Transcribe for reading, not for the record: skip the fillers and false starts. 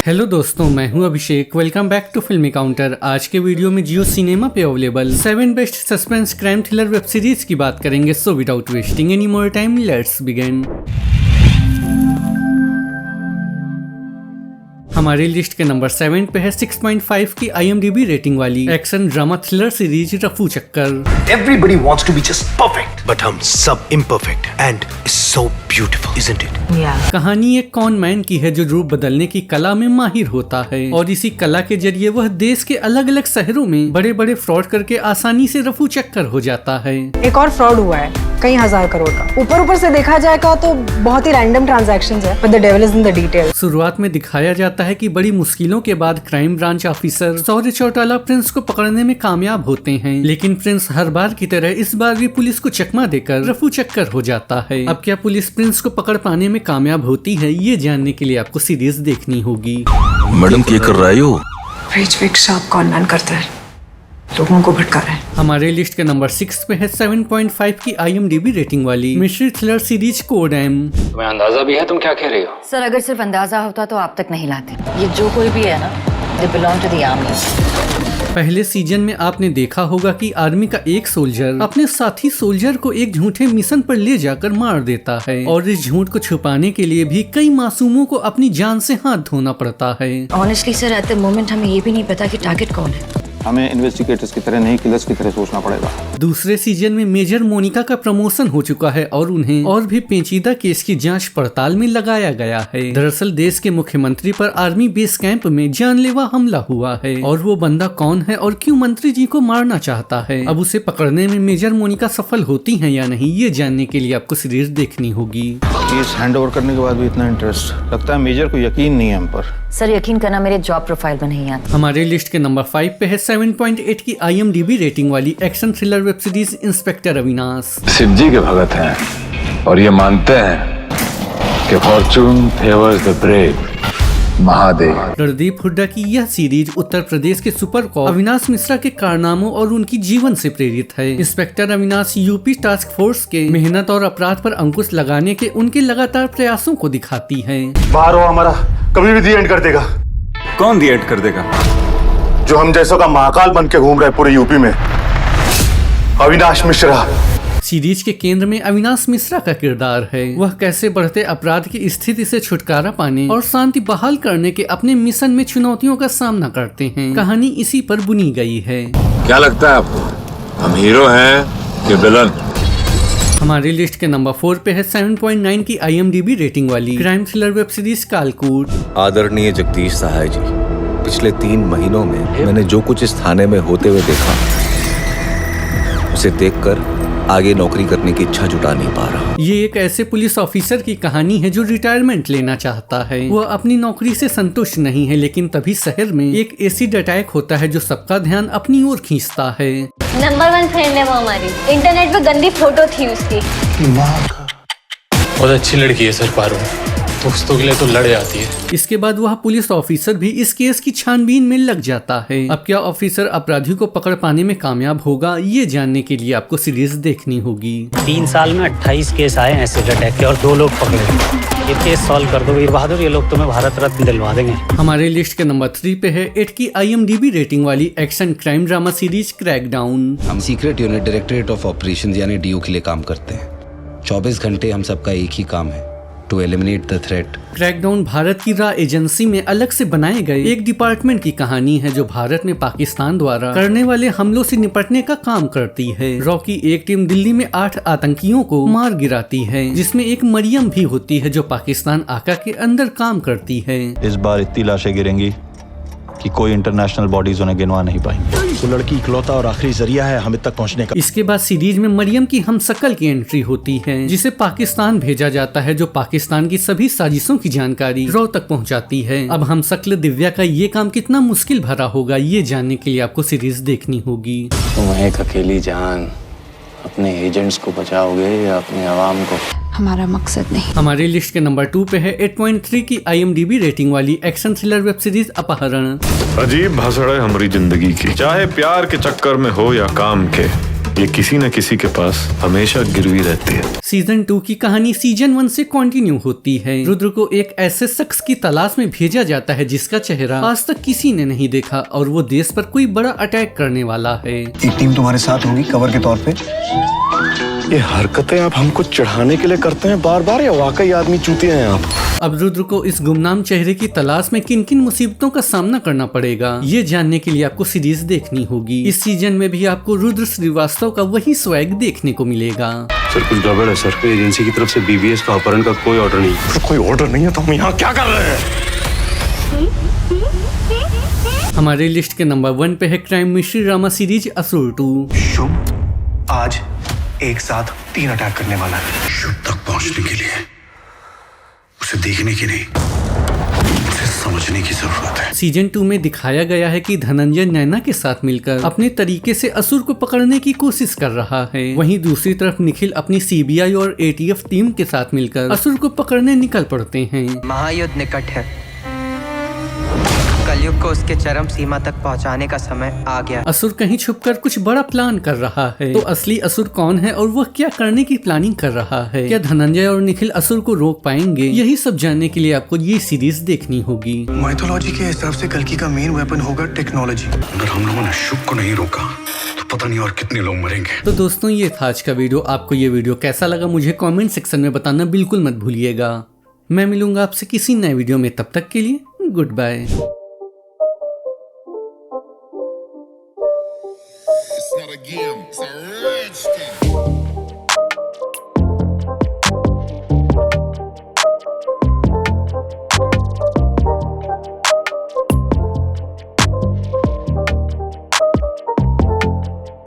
Hello दोस्तों, मैं हूं अभिषेक। वेलकम बैक टू फिल्मी काउंटर। आज के वीडियो में जियो सिनेमा पे available 7 best suspense crime thriller web series की बात करेंगे। So without wasting any more time, let's begin. हमारी लिस्ट के नंबर 7 पे है 6.5 की IMDb रेटिंग वाली एक्शन ड्रामा थ्रिलर सीरीज रफू चक्कर। Everybody wants to be just perfect, but हम सब imperfect and it's so beautiful, isn't it? Yeah. कहानी एक कॉन मैन की है जो रूप बदलने की कला में माहिर होता है और इसी कला के जरिए वह देश के अलग अलग शहरों में बड़े बड़े फ्रॉड करके आसानी से रफू चक्कर हो जाता है। एक और फ्रॉड हुआ है कई हजार करोड़ का। ऊपर से देखा जाएगा तो बहुत ही रैंडम ट्रांजैक्शंस है, but the devil is in the details। शुरुआत में दिखाया जाता है कि बड़ी मुश्किलों के बाद क्राइम ब्रांच ऑफिसर शौर्य चौटाला प्रिंस को पकड़ने में कामयाब होते हैं, लेकिन प्रिंस हर बार की तरह इस बार भी पुलिस को चकमा देकर रफू चक्कर हो जाता है। अब क्या पुलिस प्रिंस को पकड़ पाने में कामयाब होती है, ये जानने के लिए आपको सीरीज देखनी होगी। मैडम क्या कर रही हो? बीच में एक सांप कॉन्वेंट करता है, लोगों को भटका रहा है। हमारे लिस्ट के नंबर 6 पे है 7.5 की IMDb रेटिंग वाली mystery thriller series code M. तुम्हें अंदाजा भी है तुम क्या कह रही हो? सर, अगर सिर्फ अंदाजा होता तो आप तक नहीं लाते। ये जो कोई भी है ना, they belong to the army. पहले सीजन में आपने देखा होगा कि आर्मी का एक सोल्जर अपने साथी सोल्जर को एक झूठे मिशन पर ले जाकर मार देता है और इस झूठ को छुपाने के लिए भी कई मासूमों को अपनी जान से हाथ धोना पड़ता है। Honestly sir, at the moment हमें ये भी नहीं पता कि टारगेट कौन है। हमें इन्वेस्टिगेटर्स की तरह नहीं, किलर्स की तरह सोचना पड़ेगा। दूसरे सीजन में मेजर मोनिका का प्रमोशन हो चुका है और उन्हें और भी पेचीदा केस की जांच पड़ताल में लगाया गया है। दरअसल देश के मुख्यमंत्री पर आर्मी बेस कैंप में जानलेवा हमला हुआ है और वो बंदा कौन है और क्यों मंत्री जी को मारना चाहता है। अब उसे पकड़ने में मेजर मोनिका सफल होती है या नहीं, ये जानने के लिए आपको सीरीज देखनी होगी। केस हैंड ओवर करने के बाद भी इतना इंटरेस्ट, लगता है मेजर को यकीन नहीं है हम पर। सर, यकीन करना मेरे जॉब प्रोफाइल में नहीं आता। हमारे लिस्ट के नंबर 5 पे है 7.8 की IMDb रेटिंग वाली action thriller web series inspector Avinash. Shiv ji के भगत हैं और ये मानते हैं कि fortune favours the brave. Mahadev. Randeep Hooda की यह सीरीज उत्तर प्रदेश के सुपर कॉप अविनाश मिश्रा के कारनामों और उनकी जीवन से प्रेरित है। Inspector Avinash UP task force के मेहनत और अपराध पर अंकुश लगाने के उनके लगातार प्रयासों को दिखाती है। बाहर हो हमारा कभी भी दी एंड कर देगा। कौन दी एंड कर देगा? जो हम जैसों का महाकाल बन के घूम रहे पूरे यूपी में, अविनाश मिश्रा। सीरीज के केंद्र में अविनाश मिश्रा का किरदार है। वह कैसे बढ़ते अपराध की स्थिति से छुटकारा पाने और शांति बहाल करने के अपने मिशन में चुनौतियों का सामना करते हैं। कहानी इसी पर बुनी गई है। क्या लगता है आपको, हम हीरो हैं कि विलन? हमारी लिस्ट के नंबर 4 पे है 7.9 की IMDb रेटिंग वाली क्राइम थ्रिलर वेब सीरीज कालकूट। आदरणीय जगदीश सहाय जी, पिछले 3 महीनों में मैंने जो कुछ इस थाने में होते हुए देखा, उसे देखकर आगे नौकरी करने की इच्छा जुटा नहीं पा रहा। ये एक ऐसे पुलिस ऑफिसर की कहानी है जो रिटायरमेंट लेना चाहता है। वह अपनी नौकरी से संतुष्ट नहीं है, लेकिन तभी शहर में एक एसिड अटैक होता है जो सबका ध्यान अपनी ओर खींचता है। नंबर 1 फ्रेंड है वो हमारी। इंटरनेट पे गंदी फोटो थी उसकी। बहुत अच्छी लड़की है सर पारो, दोस्तों के लिए तो लड़ जाती है। इसके बाद वह पुलिस ऑफिसर भी इस केस की छानबीन में लग जाता है। अब क्या ऑफिसर अपराधियों को पकड़ पाने में कामयाब होगा, ये जानने के लिए आपको सीरीज देखनी होगी। 3 साल में 28 केस आए एसिड अटैक के और 2 लोग पकड़े। ये केस सॉल्व कर दो वीर बहादुर, ये लोग तुम्हें भारत रत्न दिलवा देंगे। हमारे लिस्ट के नंबर 3 पे है 8 की IMDb रेटिंग वाली action crime drama series crackdown. हम secret unit directorate of operation यानी DO के लिए काम करते हैं। 24 घंटे हम सबका एक ही काम है, to eliminate the threat. Crackdown Bharat की रॉ एजेंसी में अलग से बनाए गए एक डिपार्टमेंट की कहानी है जो भारत में पाकिस्तान द्वारा करने वाले हमलों से निपटने का काम करती है। रॉ की एक टीम दिल्ली में 8 आतंकियों को मार गिराती है, जिसमें एक मरियम भी होती है जो पाकिस्तान आका के अंदर काम करती है। इस बार इतनी लाशें गिरेंगी कि कोई इंटरनेशनल बॉडीज उन्हें गिनवा नहीं पाएंगी। वो लड़की इकलौता और आखिरी जरिया है हमें तक पहुंचने का। इसके बाद सीरीज में मरियम की हमशक्ल की एंट्री होती है, जिसे पाकिस्तान भेजा जाता है, जो पाकिस्तान की सभी साजिशों की जानकारी रॉ तक पहुंचाती है। अब हमशक्ल दिव्या का ये काम कितना मुश्किल भरा होगा, ये जानने के लिए आपको सीरीज देखनी होगी। तुम एक अकेली जान अपने एजेंट्स को बचाओगे या अपने आवाम को? हमारा मकसद नहीं। हमारी लिस्ट के नंबर 2 पे है 8.3 की IMDb रेटिंग वाली एक्शन थ्रिलर वेब सीरीज अपहरण। अजीब भसड़ है हमारी जिंदगी की, चाहे प्यार के चक्कर में हो या काम के, ये किसी न किसी के पास हमेशा गिरवी रहती है। सीजन 2 की कहानी सीजन 1 से कंटिन्यू होती है। रुद्र को एक ऐसे शख्स की तलाश में भेजा जाता है जिसका चेहरा आज तक किसी ने नहीं देखा और वो देश पर कोई बड़ा अटैक करने वाला है। एक टीम तुम्हारे साथ होगी कवर के तौर पे। ये हरकतें आप हमको चढ़ाने के लिए करते हैं बार बार, या वाकई आदमी चूतिए हैं आप? अब रुद्र को इस गुमनाम चेहरे की तलाश में किन किन मुसीबतों का सामना करना पड़ेगा, ये जानने के लिए आपको सीरीज देखनी होगी। इस सीजन में भी आपको रुद्र श्रीवास्तव का वही स्वैग देखने को मिलेगा। सर कुछ गड़बड़ है सर, एजेंसी की तरफ से BBS का अपहरण का कोई ऑर्डर नहीं है। कोई ऑर्डर नहीं है तो हम यहाँ क्या कर रहे हैं? हमारे लिस्ट के नंबर 1 पे है क्राइम मिस्ट्री ड्रामा सीरीज असुर 2। शुभ आज एक साथ 3 अटैक करने वाला है। शुभ तक पहुंचने के लिए उसे देखने की नहीं, उसे समझने की जरूरत है। सीजन 2 में दिखाया गया है कि धनंजय नैना के साथ मिलकर अपने तरीके से असुर को पकड़ने की कोशिश कर रहा है। वहीं दूसरी तरफ निखिल अपनी CBI और ATF टीम के साथ मिलकर असुर को पकड़ने निकल पड़ते हैं। महायुद्ध निकट है, कलयुग को उसके चरम सीमा तक पहुंचाने का समय आ गया। असुर कहीं छुपकर कुछ बड़ा प्लान कर रहा है, तो असली असुर कौन है और वह क्या करने की प्लानिंग कर रहा है? क्या धनंजय और निखिल असुर को रोक पाएंगे? यही सब जानने के लिए आपको ये सीरीज देखनी होगी। माइथोलॉजी के हिसाब से कल्कि का मेन वेपन होगा टेक्नोलॉजी। अगर हम लोगों ने शुभ को नहीं रोका तो पता नहीं और कितने लोग मरेंगे। तो दोस्तों ये था आज का वीडियो। आपको ये वीडियो कैसा लगा मुझे कमेंट सेक्शन में बताना बिल्कुल मत भूलिएगा। मैं मिलूंगा आपसे किसी नए वीडियो में, तब तक के लिए गुड बाय।